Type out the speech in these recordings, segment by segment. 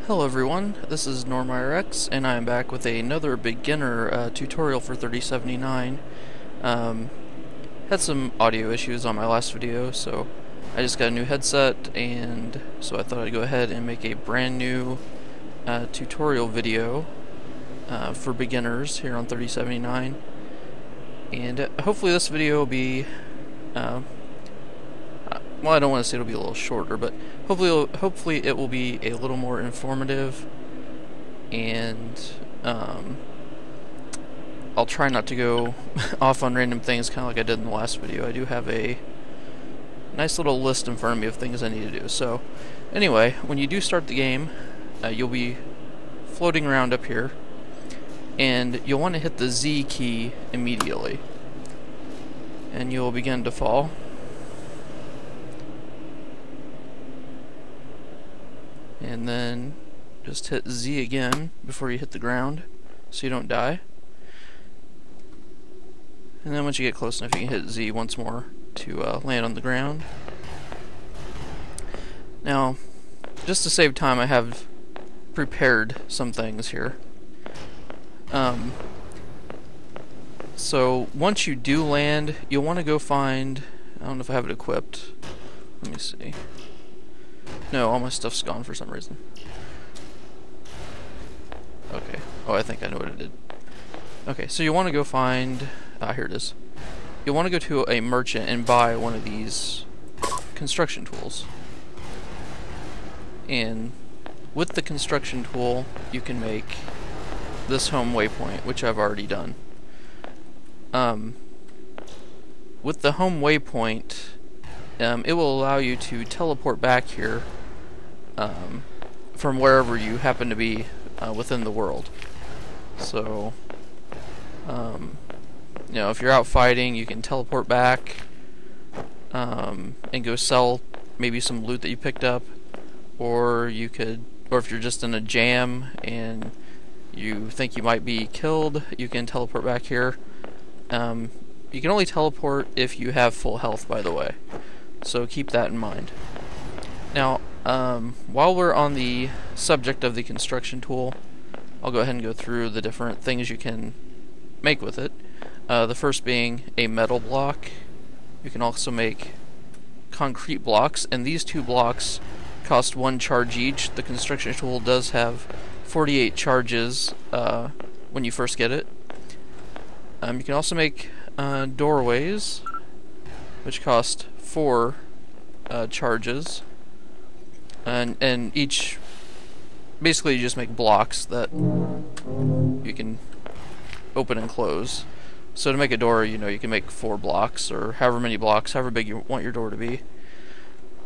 Hello everyone, this is NormIRX, and I am back with another beginner tutorial for 3079. Had some audio issues on my last video, so I just got a new headset, and so I thought I'd go ahead and make a brand new tutorial video for beginners here on 3079. And hopefully this video will be well, I don't want to say it'll be a little shorter, but hopefully it will be a little more informative, and I'll try not to go off on random things, kind of like I did in the last video. I do have a nice little list in front of me of things I need to do. So, anyway, when you do start the game, you'll be floating around up here, and you'll want to hit the Z key immediately, and you'll begin to fall. And then just hit Z again before you hit the ground so you don't die. And then once you get close enough, you can hit Z once more to land on the ground. Now, just to save time, I have prepared some things here. So once you do land, you'll want to go find, I don't know if I have it equipped. Let me see. No, all my stuff's gone for some reason. Okay. Oh, I think I know what it did. Okay, so you want to go find... here it is. You'll want to go to a merchant and buy one of these construction tools. And with the construction tool, you can make this home waypoint, which I've already done. With the home waypoint, it will allow you to teleport back here from wherever you happen to be within the world. So, you know, if you're out fighting, you can teleport back and go sell maybe some loot that you picked up, or you could, or if you're just in a jam and you think you might be killed, you can teleport back here. You can only teleport if you have full health, by the way, so keep that in mind. Now, while we're on the subject of the construction tool, I'll go ahead and go through the different things you can make with it. The first being a metal block. You can also make concrete blocks, and these two blocks cost 1 charge each. The construction tool does have 48 charges when you first get it. You can also make doorways, which cost 4 charges. And each, basically you just make blocks that you can open and close. So to make a door, you know, you can make 4 blocks, or however many blocks, however big you want your door to be.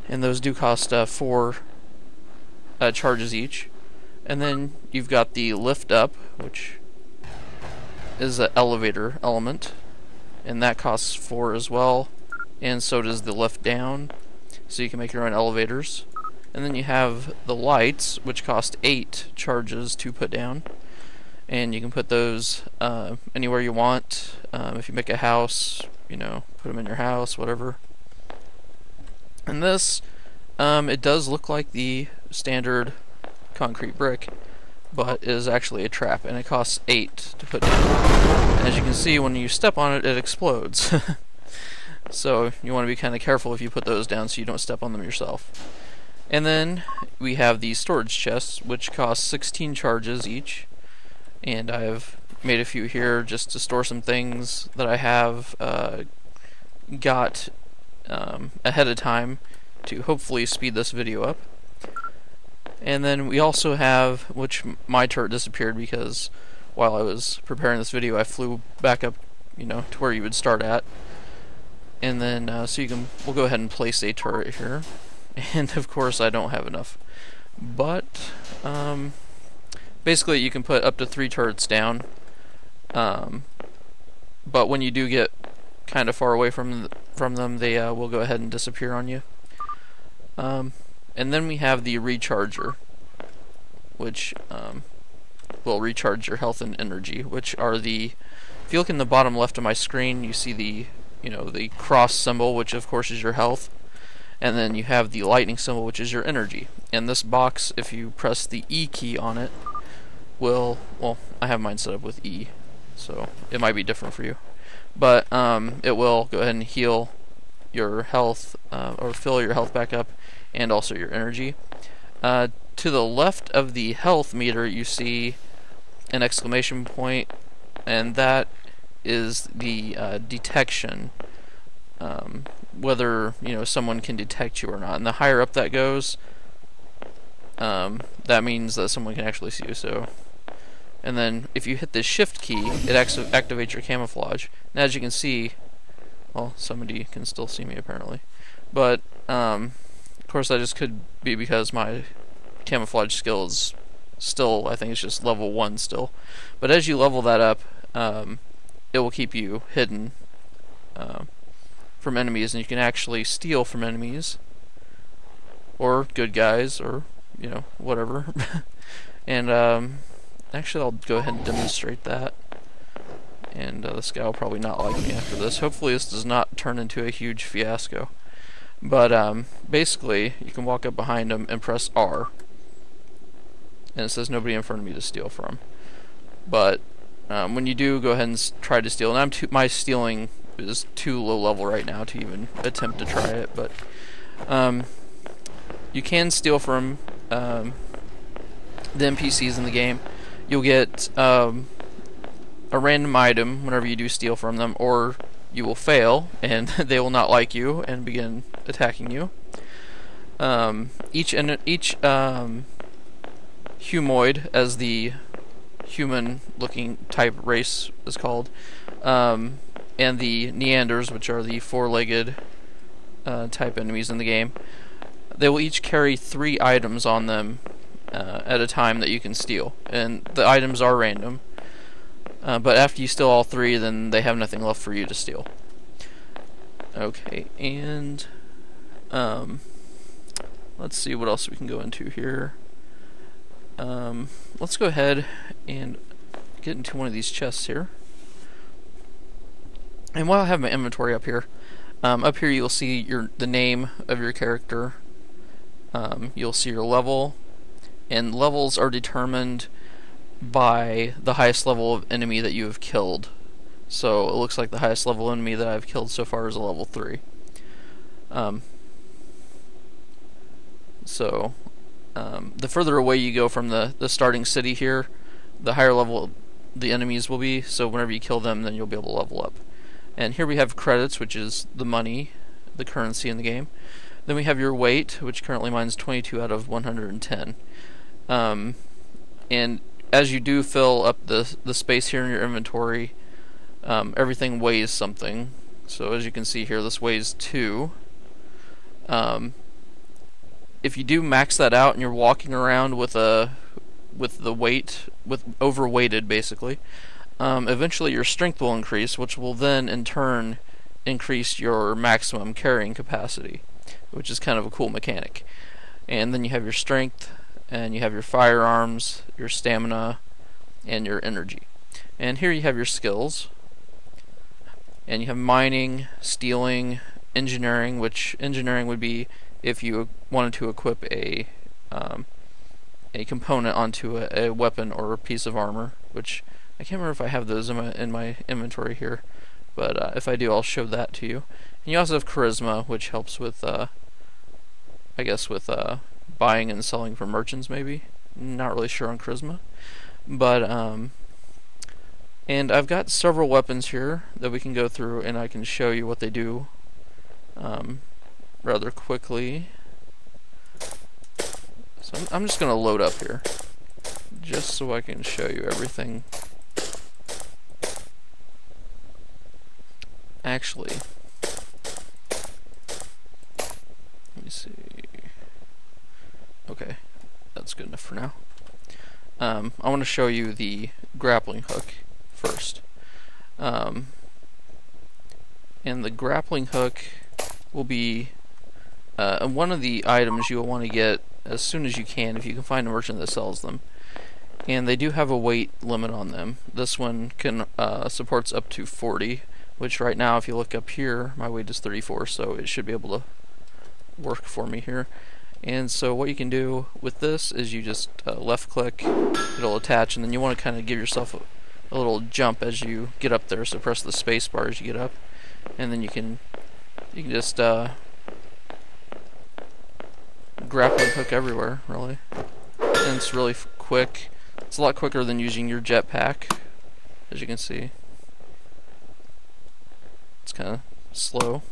And those do cost 4 charges each. And then you've got the lift up, which is an elevator element, and that costs 4 as well. And so does the lift down, so you can make your own elevators. And then you have the lights, which cost 8 charges to put down, and you can put those anywhere you want. If you make a house, you know, put them in your house, whatever. And this, it does look like the standard concrete brick, but is actually a trap, and it costs 8 to put down. And as you can see, when you step on it, it explodes. So you want to be kind of careful if you put those down so you don't step on them yourself. And then we have these storage chests, which cost 16 charges each, and I've made a few here just to store some things that I have got ahead of time to hopefully speed this video up. And then we also have, which my turret disappeared because while I was preparing this video I flew back up, you know, to where you would start at. And then so we'll go ahead and place a turret here. And of course I don't have enough, but basically you can put up to 3 turrets down, but when you do get kind of far away from them, they will go ahead and disappear on you. And then we have the recharger, which will recharge your health and energy, which are the, if you look in the bottom left of my screen, you see the, you know, the cross symbol, which of course is your health. And then you have the lightning symbol, which is your energy. And this box, if you press the E key on it, will, well, I have mine set up with E, so it might be different for you. But it will go ahead and heal your health, or fill your health back up, and also your energy. To the left of the health meter, you see an exclamation point, and that is the detection, whether someone can detect you or not. And the higher up that goes, that means that someone can actually see you. So, and then if you hit the shift key, it activates your camouflage. And as you can see, well, somebody can still see me apparently, but of course that just could be because my camouflage skill is still, I think it's just level 1 still. But as you level that up, it will keep you hidden from enemies, and you can actually steal from enemies or good guys, or whatever. And actually I'll go ahead and demonstrate that. And this guy will probably not like me after this. Hopefully this does not turn into a huge fiasco. But basically you can walk up behind him and press R, and it says nobody in front of me to steal from. But when you do go ahead and try to steal, and my stealing is too low level right now to even attempt to try it, but you can steal from the NPCs in the game. You'll get a random item whenever you do steal from them, or you will fail and they will not like you and begin attacking you. Each humoid, as the human-looking type race is called, and the Neanders, which are the four-legged type enemies in the game, they will each carry 3 items on them at a time that you can steal, and the items are random. But after you steal all 3, then they have nothing left for you to steal. Okay, and let's see what else we can go into here. Let's go ahead and get into one of these chests here. And while I have my inventory up here you'll see the name of your character. You'll see your level, and levels are determined by the highest level of enemy that you have killed. So it looks like the highest level enemy that I've killed so far is a level 3. The further away you go from the starting city here, the higher level the enemies will be, so whenever you kill them, then you'll be able to level up. And here we have credits, which is the money, the currency in the game. Then we have your weight, which currently mine's 22 out of 110. And as you do fill up the space here in your inventory, everything weighs something. So as you can see here, this weighs 2. If you do max that out and you're walking around with the weight, overweighted basically, eventually your strength will increase, which will then in turn increase your maximum carrying capacity, which is kind of a cool mechanic. And then you have your strength, and you have your firearms, your stamina, and your energy. And here you have your skills, and you have mining, stealing, engineering, which engineering would be if you wanted to equip a component onto a weapon or a piece of armor, which I can't remember if I have those in my inventory here, but if I do, I'll show that to you. And you also have charisma, which helps with I guess with buying and selling from merchants, maybe. Not really sure on charisma, but and I've got several weapons here that we can go through, and I can show you what they do rather quickly. So I'm just going to load up here, just so I can show you everything. Actually, let me see. Okay, that's good enough for now. I want to show you the grappling hook first. And the grappling hook will be one of the items you'll want to get as soon as you can, if you can find a merchant that sells them. And they do have a weight limit on them. This one can supports up to 40, which right now, if you look up here, my weight is 34, so it should be able work for me here. And so what you can do with this is you just left click, it'll attach, and then you want to kind of give yourself a little jump as you get up there, so press the space bar as you get up, and then you can just grappling hook everywhere, really. And it's really quick. It's a lot quicker than using your jetpack, as you can see. It's kind of slow,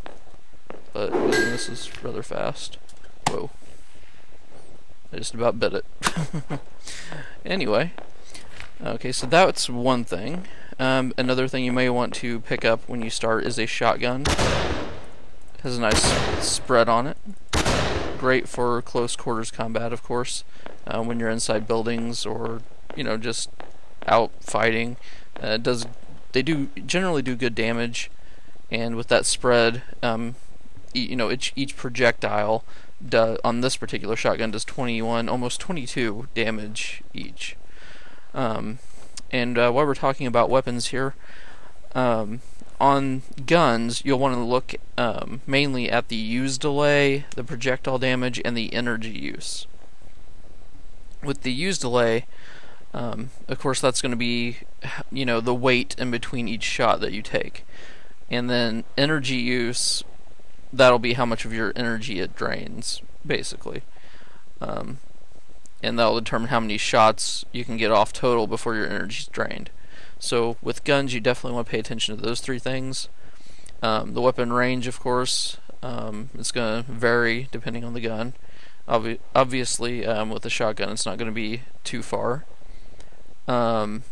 but using this is rather fast. Whoa. I just about bit it. Anyway, okay, so that's one thing. Another thing you may want to pick up when you start is a shotgun. It has a nice spread on it. Great for close quarters combat, of course, when you're inside buildings or just out fighting. They generally do good damage, and with that spread, each projectile on this particular shotgun does 21, almost 22 damage each. And while we're talking about weapons here, on guns, you'll want to look mainly at the use delay, the projectile damage, and the energy use. With the use delay, of course, that's going to be the weight in between each shot that you take. And then energy use, that'll be how much of your energy it drains, basically. And that'll determine how many shots you can get off total before your energy's drained. So with guns, you definitely want to pay attention to those three things. The weapon range, of course, it's going to vary depending on the gun. Obviously, with a shotgun, it's not going to be too far. And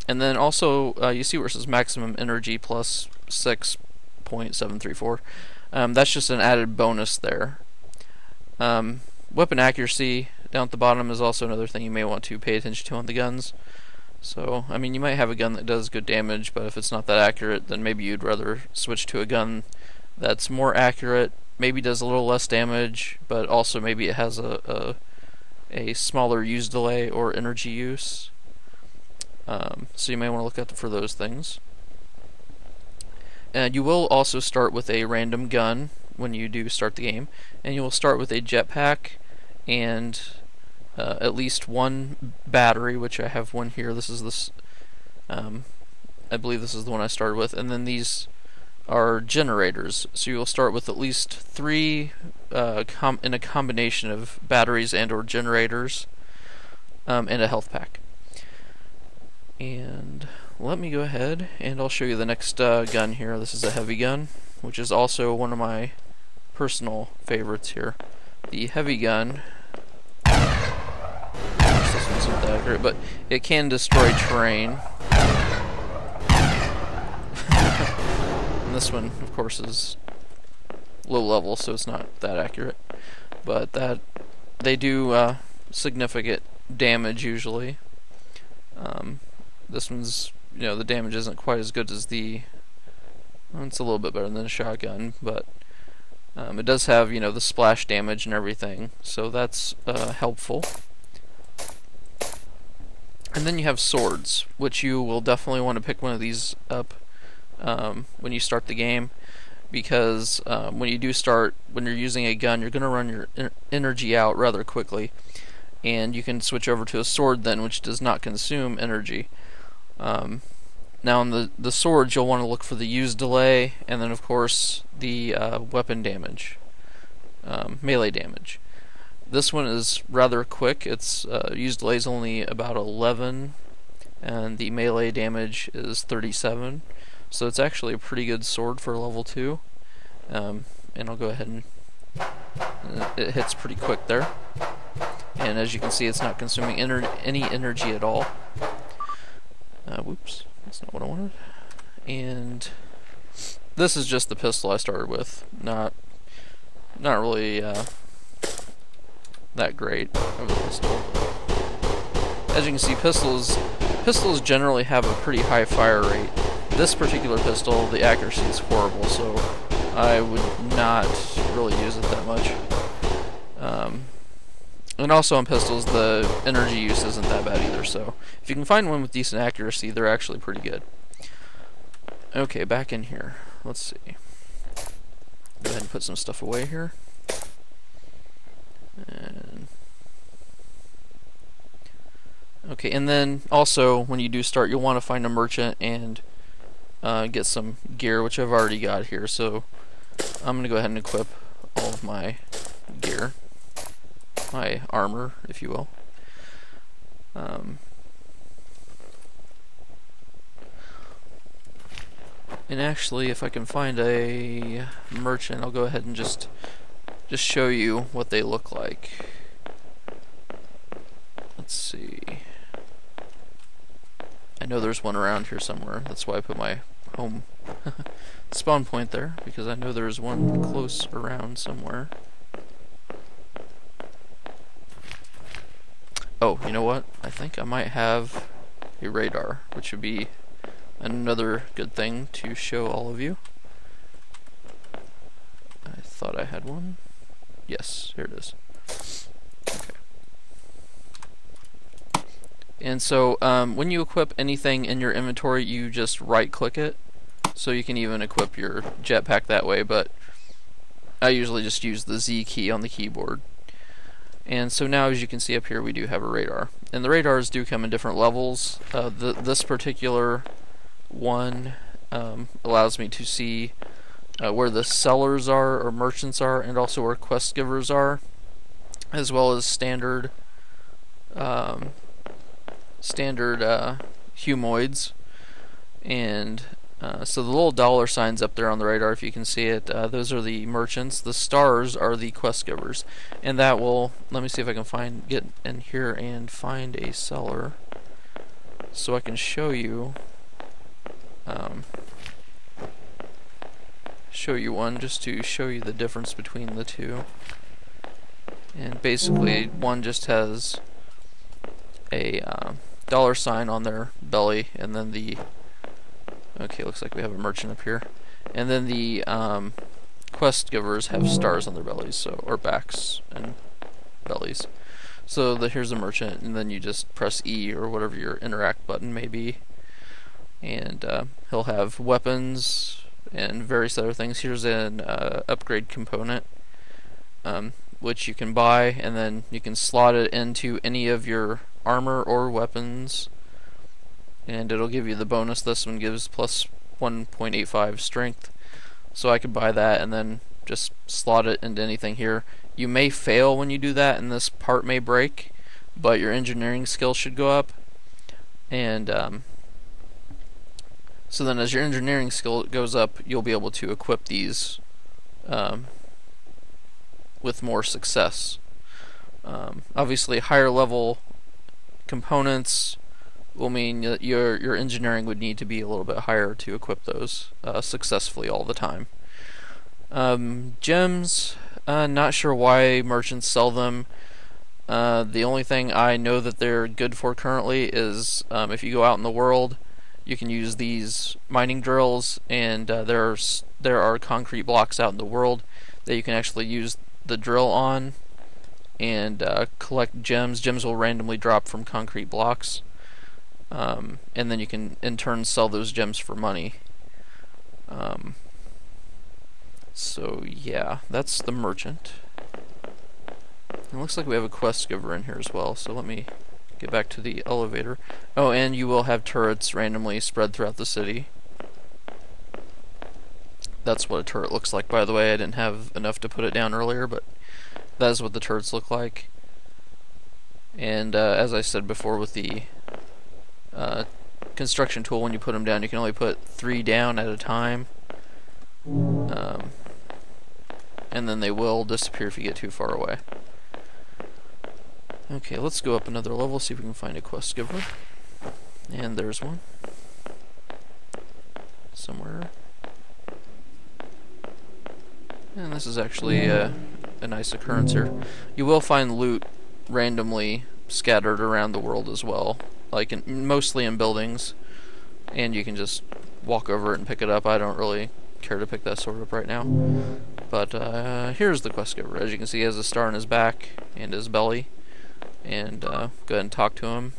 then also, you see where it says maximum energy plus 6.734. That's just an added bonus there. Weapon accuracy down at the bottom is also another thing you may want to pay attention to on the guns. So, I mean, you might have a gun that does good damage, but if it's not that accurate, then maybe you'd rather switch to a gun that's more accurate, maybe does a little less damage, but also maybe it has a smaller use delay or energy use. So you may want to look out for those things. And you will also start with a random gun when you do start the game, and you will start with a jetpack and at least one battery, which I have one here. This is this. I believe this is the one I started with, and then these are generators. So you will start with at least 3 in a combination of batteries and/or generators, and a health pack. And let me go ahead and I'll show you the next gun here. This is a heavy gun, which is also one of my personal favorites here. The heavy gun, this one's not that accurate, but it can destroy terrain. And this one, of course, is low level, so it's not that accurate. But they do significant damage usually. This one's, the damage isn't quite as good as it's a little bit better than a shotgun, but it does have, the splash damage and everything, so that's helpful. And then you have swords, which you will definitely want to pick one of these up when you start the game, because when you're using a gun, you're going to run your energy out rather quickly, and you can switch over to a sword then, which does not consume energy. Now on the swords, you'll want to look for the use delay, and then of course the weapon damage, melee damage. This one is rather quick. Its use delay is only about 11, and the melee damage is 37. So it's actually a pretty good sword for level 2. And I'll go ahead and it hits pretty quick there. And as you can see, it's not consuming any energy at all. Whoops, that's not what I wanted. And this is just the pistol I started with. Not really that great of a pistol. As you can see, pistols generally have a pretty high fire rate. This particular pistol, the accuracy is horrible, so I would not really use it that much. And also on pistols, the energy use isn't that bad either, so if you can find one with decent accuracy, they're actually pretty good. Okay, back in here. Let's see. Go ahead and put some stuff away here. And okay, and then also when you do start, you'll want to find a merchant and get some gear, which I've already got here. So I'm gonna go ahead and equip all of my gear, my armor, if you will. And actually, if I can find a merchant, I'll go ahead and just show you what they look like. Let's see. I know there's one around here somewhere. That's why I put my home spawn point there, because I know there's one close around somewhere. Oh, you know what? I think I might have a radar, which would be another good thing to show all of you. I thought I had one. Yes, here it is. Okay. And so when you equip anything in your inventory, you just right click it. So you can even equip your jetpack that way, but I usually just use the Z key on the keyboard. And so now, as you can see up here, we do have a radar. And the radars do come in different levels. This particular one allows me to see where the sellers are, or merchants are, and also where quest givers are, as well as standard humoids. And so the little dollar signs up there on the radar, if you can see it, those are the merchants. The stars are the quest givers, and that will, let me see if I can get in here and find a seller, so I can show you one, just to show you the difference between the two. And basically, one just has a dollar sign on their belly, and then the okay, looks like we have a merchant up here. And then the quest givers have stars on their bellies, so, or backs and bellies. So here's a merchant, and then you just press E or whatever your interact button may be, and he'll have weapons and various other things. Here's an upgrade component, which you can buy, and then you can slot it into any of your armor or weapons, and it'll give you the bonus. This one gives plus 1.85 strength, so I could buy that and then just slot it into anything here. You may fail when you do that, and this part may break, but your engineering skill should go up. And so then as your engineering skill goes up, you'll be able to equip these with more success. Obviously, higher level components will mean that your engineering would need to be a little bit higher to equip those successfully all the time. Gems, not sure why merchants sell them. The only thing I know that they're good for currently is if you go out in the world, you can use these mining drills, and there are concrete blocks out in the world that you can actually use the drill on and collect gems. Gems will randomly drop from concrete blocks. And then you can in turn sell those gems for money. So yeah, that's the merchant. It looks like we have a quest giver in here as well, so let me get back to the elevator. Oh, and you will have turrets randomly spread throughout the city. That's what a turret looks like, by the way. I didn't have enough to put it down earlier, but that is what the turrets look like. And as I said before, with the construction tool, when you put them down, you can only put 3 down at a time, and then they will disappear if you get too far away. Okay, let's go up another level, see if we can find a quest giver. And there's one somewhere. And this is actually a nice occurrence here. You will find loot randomly scattered around the world as well, like mostly in buildings, and you can just walk over it and pick it up. I don't really care to pick that sword up right now, but here's the quest giver. As you can see, he has a star on his back and his belly, and go ahead and talk to him.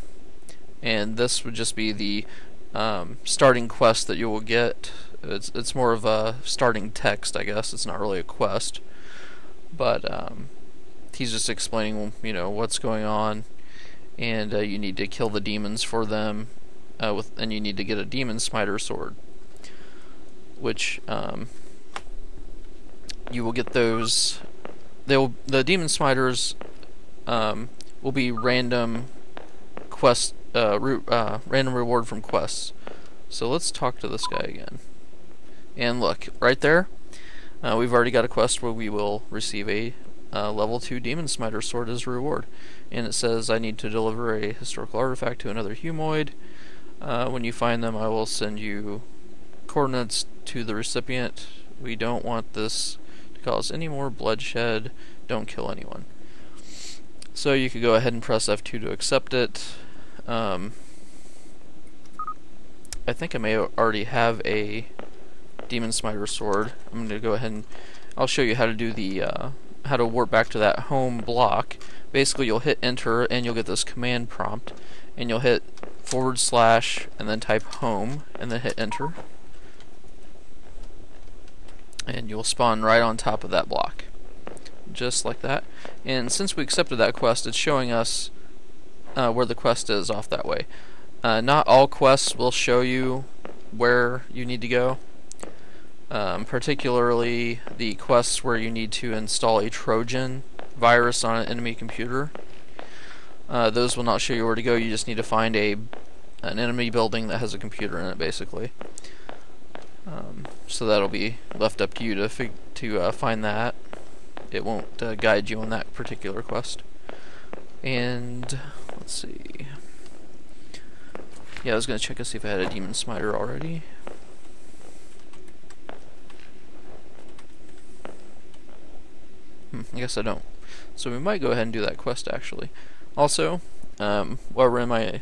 And this would just be the starting quest that you will get. It's more of a starting text, I guess. It's not really a quest, but he's just explaining, you know, what's going on, and you need to kill the demons for them, and you need to get a demon smiter sword, which you will get those. The demon smiters will be random quest, random reward from quests. So let's talk to this guy again. And look, right there, we've already got a quest where we will receive a level 2 demon smiter sword as a reward. And it says I need to deliver a historical artifact to another humoid. When you find them, I will send you coordinates to the recipient. We don't want this to cause any more bloodshed. Don't kill anyone. So you could go ahead and press F2 to accept it. I think I may already have a demon smiter sword. I'm going to go ahead and I'll show you how to do the how to warp back to that home block. Basically, you'll hit enter and you'll get this command prompt, and you'll hit / and then type home and then hit enter, and you'll spawn right on top of that block, just like that. And since we accepted that quest, it's showing us where the quest is off that way. Not all quests will show you where you need to go. Particularly the quests where you need to install a Trojan virus on an enemy computer. Those will not show you where to go. You just need to find an enemy building that has a computer in it, basically. So that'll be left up to you to find that. It won't guide you on that particular quest. And let's see. Yeah, I was gonna check to see if I had a demon smiter already. I guess I don't. So we might go ahead and do that quest, actually. Also, while we're in my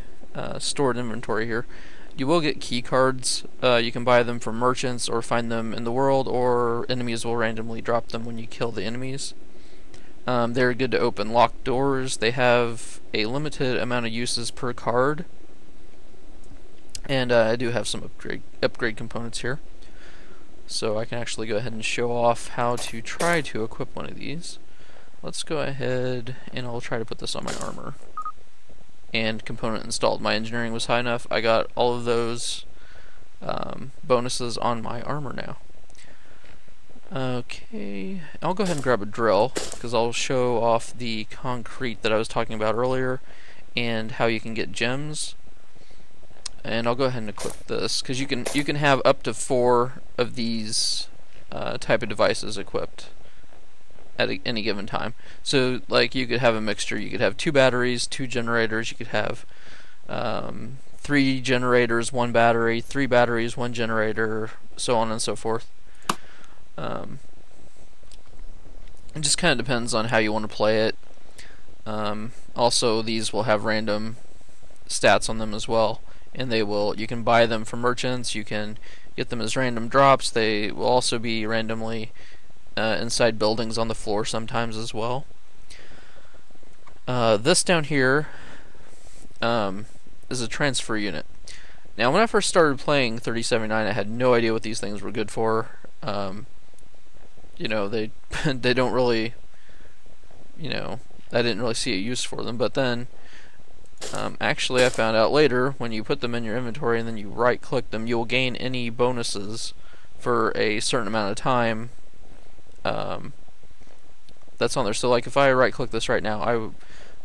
stored inventory here, you will get key cards. You can buy them from merchants or find them in the world, or enemies will randomly drop them when you kill the enemies. They're good to open locked doors. They have a limited amount of uses per card. And I do have some upgrade components here. So I can actually go ahead and show off how to try to equip one of these. Let's go ahead and I'll try to put this on my armor. And component installed. My engineering was high enough. I got all of those bonuses on my armor now. Okay, I'll go ahead and grab a drill because I'll show off the concrete that I was talking about earlier and how you can get gems. And I'll go ahead and equip this because you can have up to 4 of these type of devices equipped at any given time. So like you could have a mixture. You could have 2 batteries, 2 generators. You could have 3 generators, 1 battery, 3 batteries, 1 generator, so on and so forth. It just kind of depends on how you want to play it. Also, these will have random stats on them as well. And you can buy them from merchants, you can get them as random drops. They will also be randomly inside buildings on the floor sometimes as well. This down here is a transfer unit. Now when I first started playing 3079, I had no idea what these things were good for. You know, they don't really, you know, I didn't really see a use for them, but then actually I found out later when you put them in your inventory and then you right click them, you will gain any bonuses for a certain amount of time that's on there. So like if I right click this right now,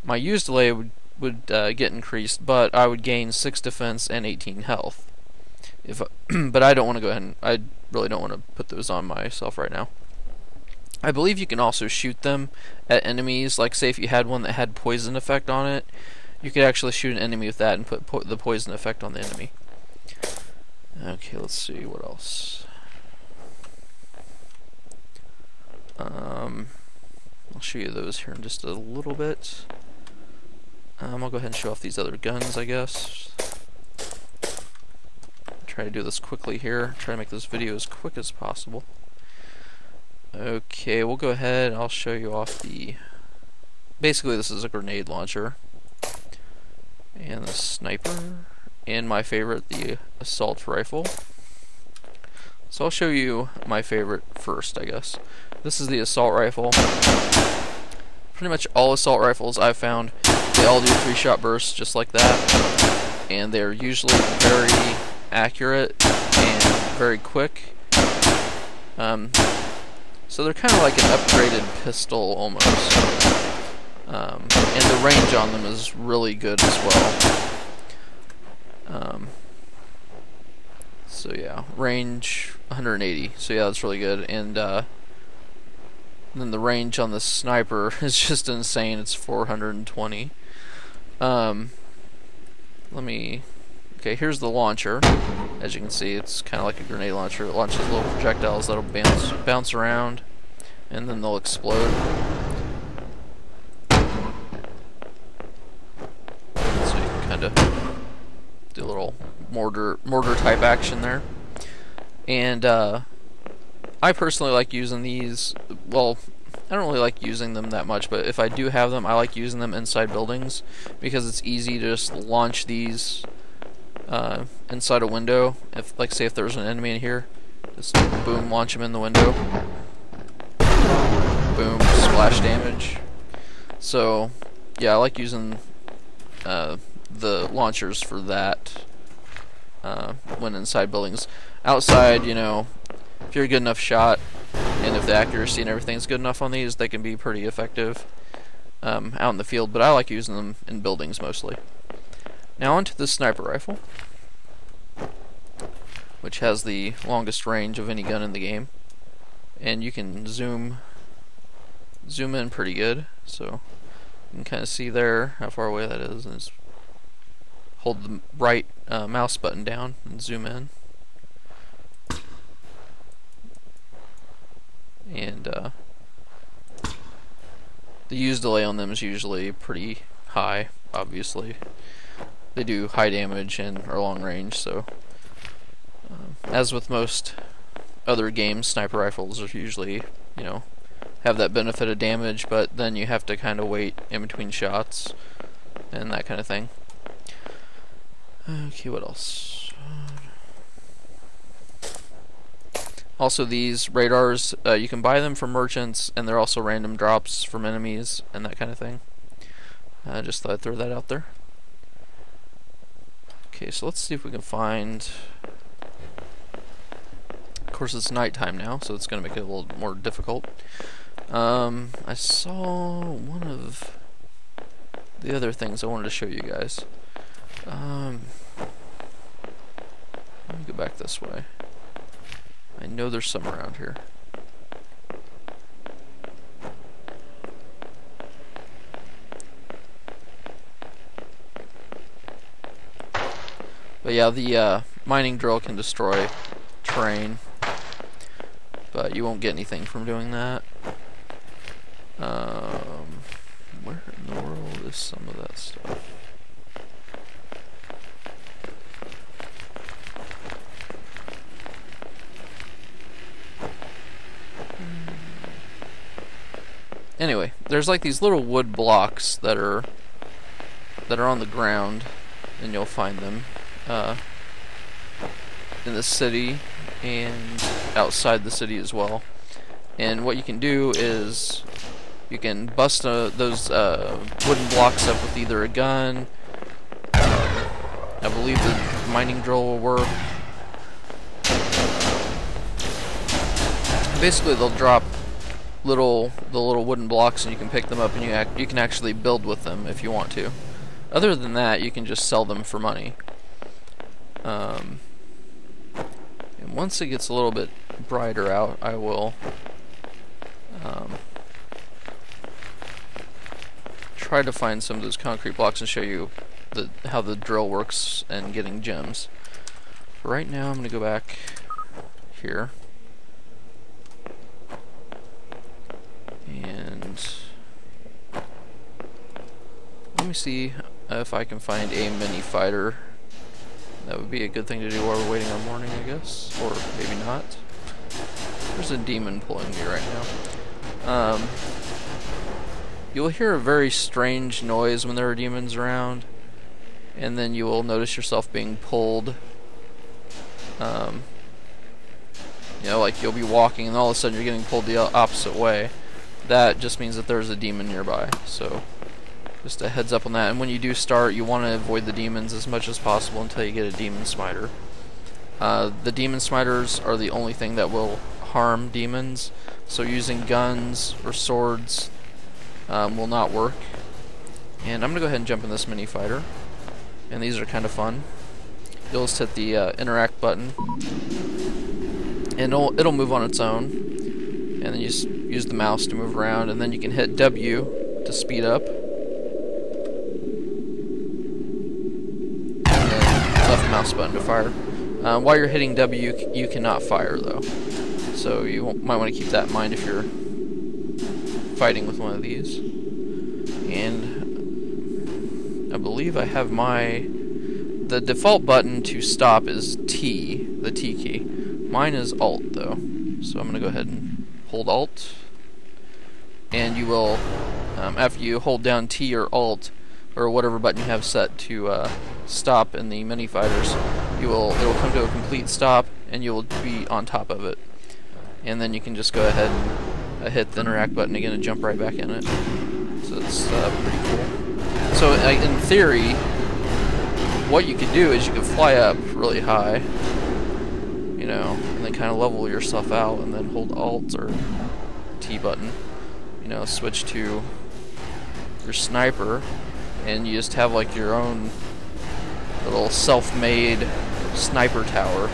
my use delay would get increased, but I would gain 6 defense and 18 health. But I don't want to go ahead and I really don't want to put those on myself right now. I believe you can also shoot them at enemies. Like say if you had one that had poison effect on it, you could actually shoot an enemy with that and put the poison effect on the enemy. Okay, let's see what else. I'll show you those here in just a little bit. I'll go ahead and show off these other guns, I guess. Try to do this quickly here. Try to make this video as quick as possible. Okay, we'll go ahead and I'll show you off the... Basically, this is a grenade launcher. And the sniper. And my favorite, the assault rifle. So I'll show you my favorite first, I guess. This is the assault rifle. pretty much all assault rifles I've found, they all do 3-shot bursts just like that, and they're usually very accurate and very quick. So they're kind of like an upgraded pistol almost, and the range on them is really good as well. So yeah, range 180. So yeah, that's really good. And then the range on the sniper is just insane. It's 420. Okay, here's the launcher. As you can see, it's kind of like a grenade launcher. It launches little projectiles that'll bounce around, and then they'll explode. So you can kind of do a little mortar type action there. And I personally like using these. Well, I don't really like using them that much, but if I do have them, I like using them inside buildings because it's easy to just launch these inside a window. If, like, say if there's an enemy in here, just boom, launch them in the window. Boom, splash damage. So yeah, I like using the launchers for that when inside buildings. Outside, you know, if you're a good enough shot and if the accuracy and everything's good enough on these, they can be pretty effective out in the field, but I like using them in buildings mostly. Now onto the sniper rifle, which has the longest range of any gun in the game, and you can zoom in pretty good, so you can kind of see there how far away that is, and just hold the right mouse button down and zoom in. And the use delay on them is usually pretty high, obviously. They do high damage and are long range, so as with most other games, sniper rifles are usually, you know, have that benefit of damage, but then you have to kind of wait in between shots and that kind of thing. Okay, what else? Also, these radars, you can buy them from merchants, and they're also random drops from enemies and that kind of thing. Just thought I'd throw that out there. Okay, so let's see if we can find... Of course, it's nighttime now, so it's going to make it a little more difficult. I saw one of the other things I wanted to show you guys. Let me go back this way. I know there's some around here. But yeah, the mining drill can destroy terrain, but you won't get anything from doing that. Where in the world is some of that stuff? Anyway, there's like these little wood blocks that are on the ground, and you'll find them in the city and outside the city as well. And what you can do is you can bust those wooden blocks up with either a gun. I believe the mining drill will work. Basically, they'll drop the little wooden blocks, and you can pick them up, and you can actually build with them if you want to. Other than that, you can just sell them for money. And once it gets a little bit brighter out, I will try to find some of those concrete blocks and show you how the drill works and getting gems. Right now, I'm going to go back here. And let me see if I can find a mini fighter. That would be a good thing to do while we're waiting on morning, I guess. Or maybe not. There's a demon pulling me right now. You'll hear a very strange noise when there are demons around, and then you will notice yourself being pulled. You know, like you'll be walking and all of a sudden you're getting pulled the opposite way. that just means that there's a demon nearby. So just a heads up on that. And when you do start, you want to avoid the demons as much as possible until you get a demon smiter. The demon smiters are the only thing that will harm demons, so using guns or swords will not work. And I'm gonna go ahead and jump in this mini fighter, and these are kind of fun. You'll just hit the interact button, and it'll move on its own, and then you just use the mouse to move around, and then you can hit W to speed up, and then left mouse button to fire. While you're hitting W, you cannot fire though, so you might want to keep that in mind if you're fighting with one of these. And I believe I have the default button to stop is T, the T key. Mine is Alt though, so I'm gonna go ahead and hold Alt, and you will, after you hold down T or Alt or whatever button you have set to stop in the mini fighters, it'll come to a complete stop, and you will be on top of it. And then you can just go ahead and hit the interact button again and jump right back in it. So it's pretty cool. So in theory, what you could do is you could fly up really high, you know, and then kind of level yourself out, and then hold Alt or T button, you know, switch to your sniper, and you just have like your own little self-made sniper tower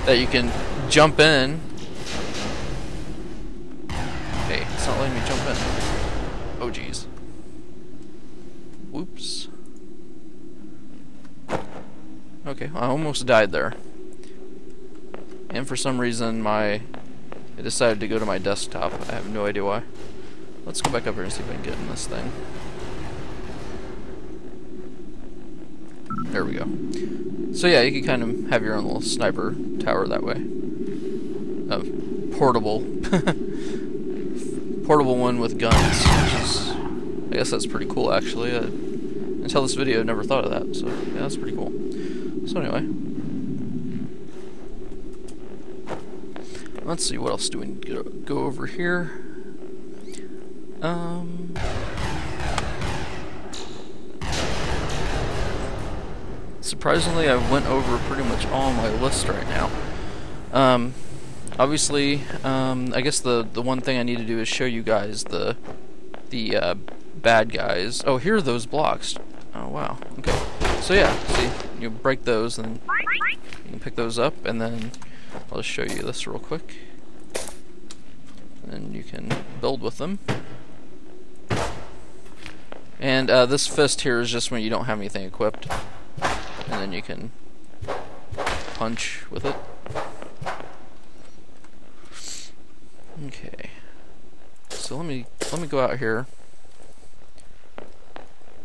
that you can jump in. Hey, it's not letting me jump in. Oh geez. Whoops. Okay, I almost died there. And for some reason it decided to go to my desktop. I have no idea why. Let's go back up here and see if I can get in this thing. There we go. So yeah, you can kind of have your own little sniper tower that way. Portable. Portable one with guns, which is, I guess that's pretty cool actually. Until this video I never thought of that, so yeah, that's pretty cool. So anyway, let's see, what else do we need to go over here? Surprisingly, I went over pretty much all my list right now. Obviously, I guess the one thing I need to do is show you guys the bad guys. Oh, here are those blocks. Oh wow. Okay. So yeah, see, you break those, and you can pick those up, and then I'll just show you this real quick. And you can build with them. And this fist here is just when you don't have anything equipped, and then you can punch with it. Okay. So let me go out here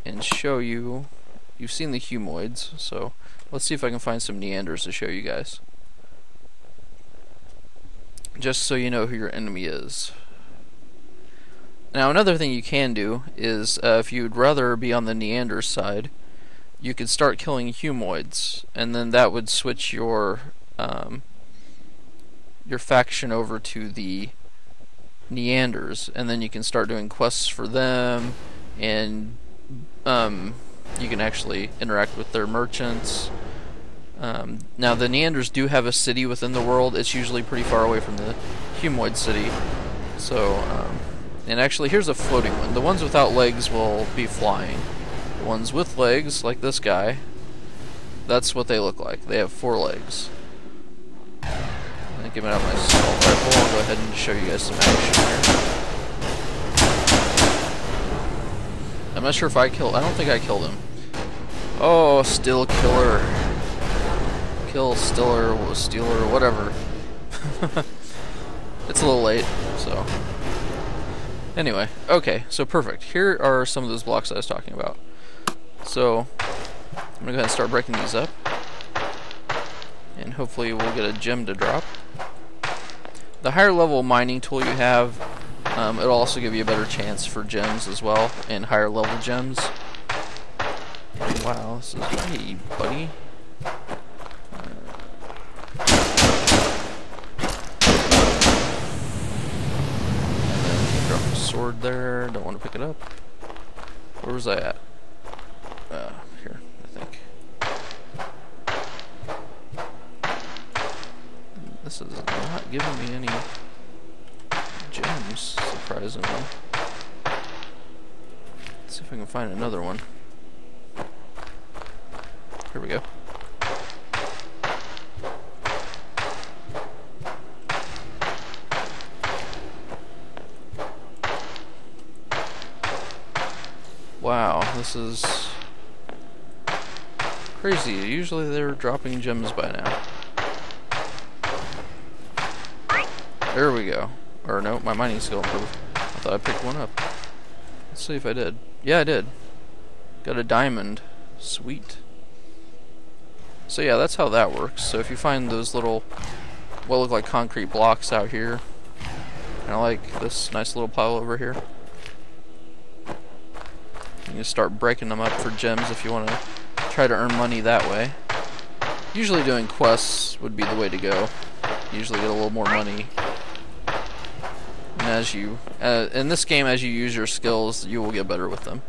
and show you. You've seen the humoids, so let's see if I can find some Neanders to show you guys. Just so you know who your enemy is. Now another thing you can do is, if you'd rather be on the Neander side, you could start killing humoids, and then that would switch your faction over to the Neanders, and then you can start doing quests for them, and you can actually interact with their merchants. Now the Neanders do have a city within the world. It's usually pretty far away from the humoid city. So, and actually here's a floating one. The ones without legs will be flying. The ones with legs, like this guy, that's what they look like. They have 4 legs. Giving out my assault rifle, I'll go ahead and show you guys some action here. I'm not sure if I don't think I killed him. Oh, still killer. Kill Stiller, Stealer, whatever. It's a little late, so. Anyway, okay, so perfect. Here are some of those blocks I was talking about. So, I'm gonna go ahead and start breaking these up. And hopefully we'll get a gem to drop. The higher level mining tool you have, it'll also give you a better chance for gems as well, and higher level gems. Wow, this is, hey buddy. sword there. Don't want to pick it up. Where was I at? Here, I think. This is not giving me any gems, surprisingly. Let's see if I can find another one. Here we go. Wow, this is crazy. Usually they're dropping gems by now. There we go. Or no, my mining skill improved. I thought I picked one up. Let's see if I did. Yeah, I did. Got a diamond. Sweet. So yeah, that's how that works. So if you find those little, what look like concrete blocks out here, kind of like this nice little pile over here, you can start breaking them up for gems if you want to try to earn money that way. Usually doing quests would be the way to go. Usually get a little more money. And as you, in this game, as you use your skills, you will get better with them.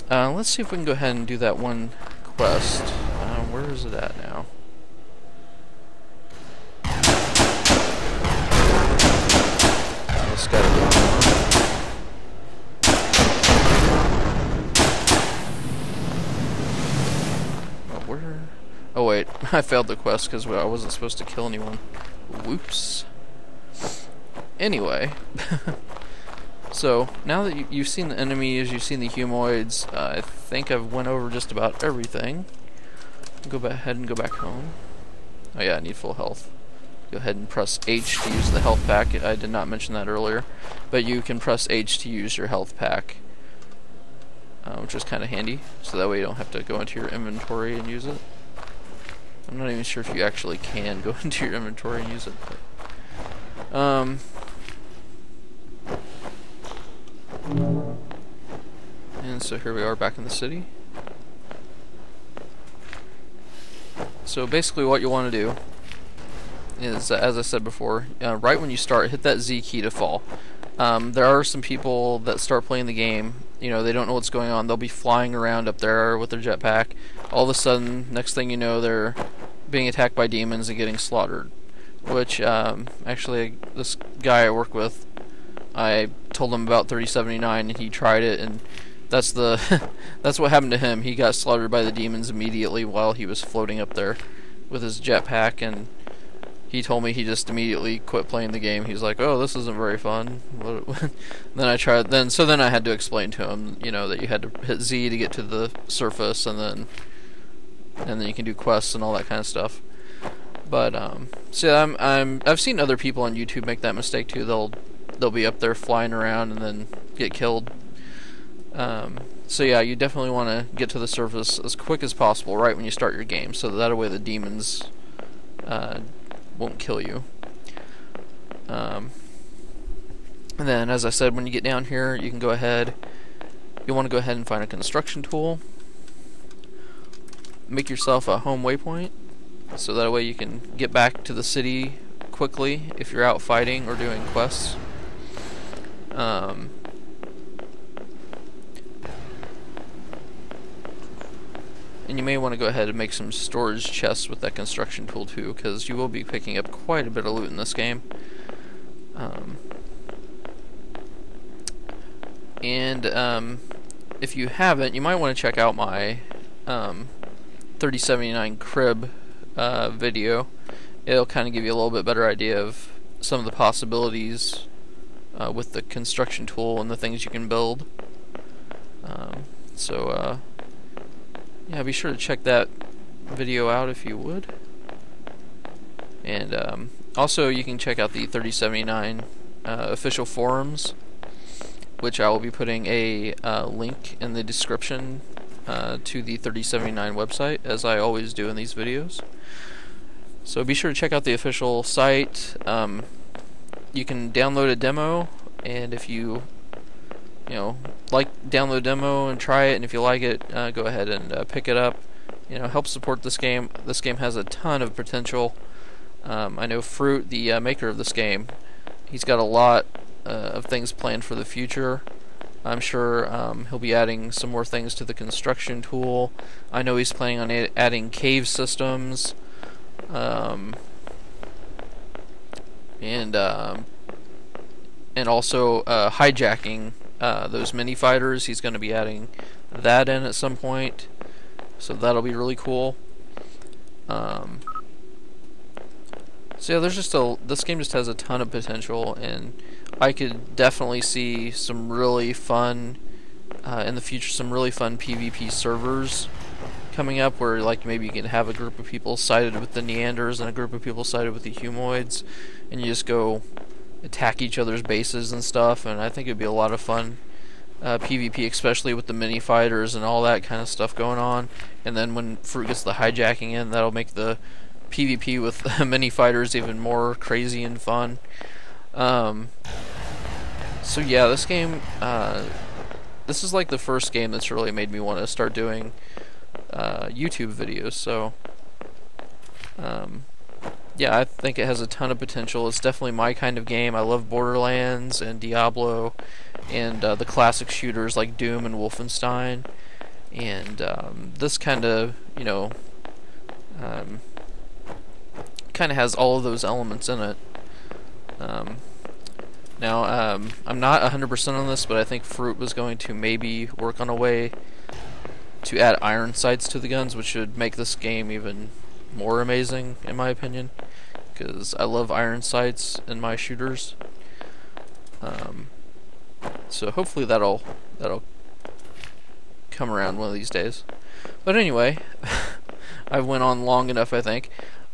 Let's see if we can go ahead and do that one quest. Where is it at now? This gotta be where? Oh wait, I failed the quest because I wasn't supposed to kill anyone. Whoops. Anyway, so now that you've seen the enemies, you've seen the humoids, I think I've went over just about everything. Go ahead and go back home. Oh yeah, I need full health. Go ahead and press H to use the health pack. I did not mention that earlier, but you can press H to use your health pack, which is kind of handy. So that way you don't have to go into your inventory and use it. I'm not even sure if you actually can go into your inventory and use it. But, and so here we are back in the city. So basically what you want to do is, as I said before, right when you start, hit that Z key to fall. There are some people that start playing the game, you know, they don't know what's going on. They'll be flying around up there with their jetpack. All of a sudden, next thing you know, they're being attacked by demons and getting slaughtered. Which, actually, this guy I work with, I told him about 3079 and he tried it, and that's the that's what happened to him. He got slaughtered by the demons immediately while he was floating up there with his jetpack, and he told me he just immediately quit playing the game. He's like, "Oh, this isn't very fun." Then I tried. Then I had to explain to him, you know, that you had to hit Z to get to the surface, and then you can do quests and all that kind of stuff. But so I've seen other people on YouTube make that mistake too. They'll be up there flying around and then get killed. So yeah, you definitely want to get to the surface as quick as possible right when you start your game, so that way the demons won't kill you. And then, as I said, when you get down here, you can go ahead. You want to go ahead and find a construction tool. Make yourself a home waypoint, so that way you can get back to the city quickly if you're out fighting or doing quests. And you may want to go ahead and make some storage chests with that construction tool too, because you will be picking up quite a bit of loot in this game. If you haven't, you might want to check out my 3079 crib video. It'll kind of give you a little bit better idea of some of the possibilities with the construction tool and the things you can build. Yeah, be sure to check that video out if you would. And also you can check out the 3079 official forums, which I will be putting a link in the description to the 3079 website, as I always do in these videos. So be sure to check out the official site. You can download a demo, and if you download a demo and try it, and if you like it, go ahead and pick it up. Help support this game. This game has a ton of potential. I know Fruit, the maker of this game, he's got a lot of things planned for the future. I'm sure he'll be adding some more things to the construction tool. I know he's planning on adding cave systems, and also hijacking those mini fighters. He's going to be adding that in at some point, so that'll be really cool. So yeah, there's just this game just has a ton of potential, and I could definitely see some really fun in the future, some really fun PvP servers coming up, where like maybe you can have a group of people sided with the Neanders and a group of people sided with the Humoids, and you just go attack each other's bases and stuff. And I think it'd be a lot of fun PvP, especially with the mini fighters and all that kind of stuff going on. And then when Fruit gets the hijacking in, that'll make the PvP with mini fighters even more crazy and fun. So yeah, this game, this is like the first game that's really made me want to start doing YouTube videos. So yeah, I think it has a ton of potential. It's definitely my kind of game. I love Borderlands and Diablo and the classic shooters like Doom and Wolfenstein, and this kind of, you know, kind of has all of those elements in it. Now, I'm not 100% on this, but I think Fruit was going to maybe work on a way to add iron sights to the guns, which should make this game even more amazing, in my opinion, because I love iron sights in my shooters. So hopefully that'll come around one of these days. But anyway, I went on long enough, I think.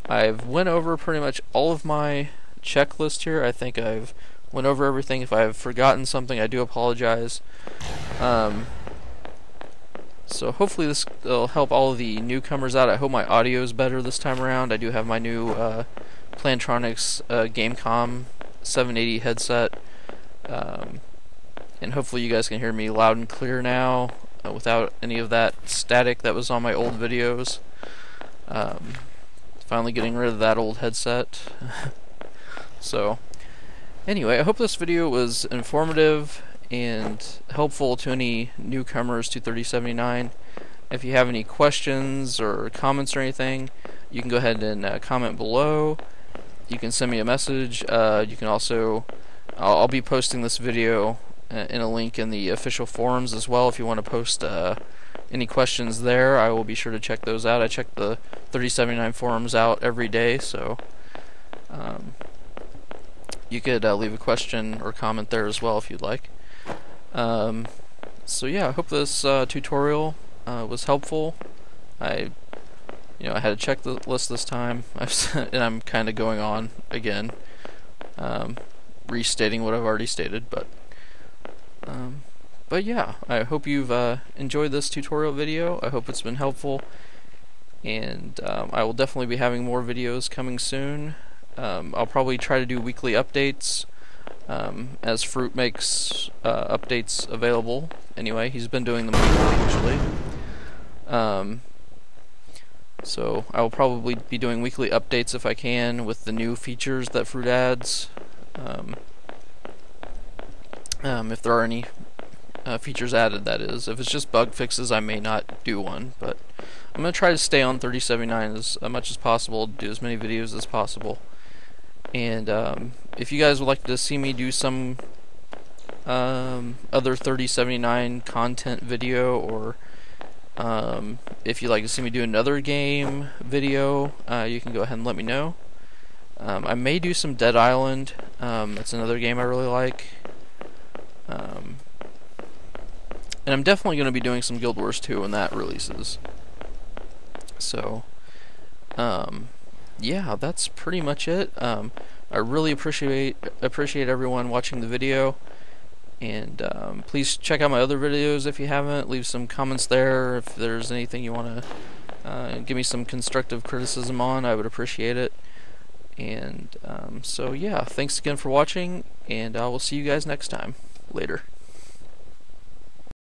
I've went over pretty much all of my checklist here. I think I've went over everything. If I've forgotten something, I do apologize. So hopefully this will help all of the newcomers out. I hope my audio is better this time around. I do have my new Plantronics Gamecom 780 headset, and hopefully you guys can hear me loud and clear now without any of that static that was on my old videos. Finally getting rid of that old headset. So anyway, I hope this video was informative and helpful to any newcomers to 3079. If you have any questions or comments or anything, you can go ahead and comment below. You can send me a message. You can also, I'll be posting this video in a link in the official forums as well. If you want to post any questions there, I will be sure to check those out. I check the 3079 forums out every day, so you could leave a question or comment there as well if you'd like. So yeah, I hope this tutorial was helpful. I had to check the list this time, and I'm kind of going on again, restating what I've already stated, but yeah, I hope you've enjoyed this tutorial video. I hope it's been helpful, and I will definitely be having more videos coming soon. I'll probably try to do weekly updates as Fruit makes updates available. Anyway, he's been doing them weekly usually. So I will probably be doing weekly updates if I can with the new features that Fruit adds. If there are any features added, that is. If it's just bug fixes, I may not do one, but I'm going to try to stay on 3079 as much as possible, do as many videos as possible. And if you guys would like to see me do some other 3079 content video, or if you'd like to see me do another game video, you can go ahead and let me know. I may do some Dead Island. That's another game I really like. And I'm definitely going to be doing some Guild Wars 2 when that releases. So, yeah, that's pretty much it. I really appreciate everyone watching the video, and please check out my other videos if you haven't. Leave some comments there if there's anything you want to give me some constructive criticism on. I would appreciate it. And so yeah, thanks again for watching, and I will see you guys next time. Later.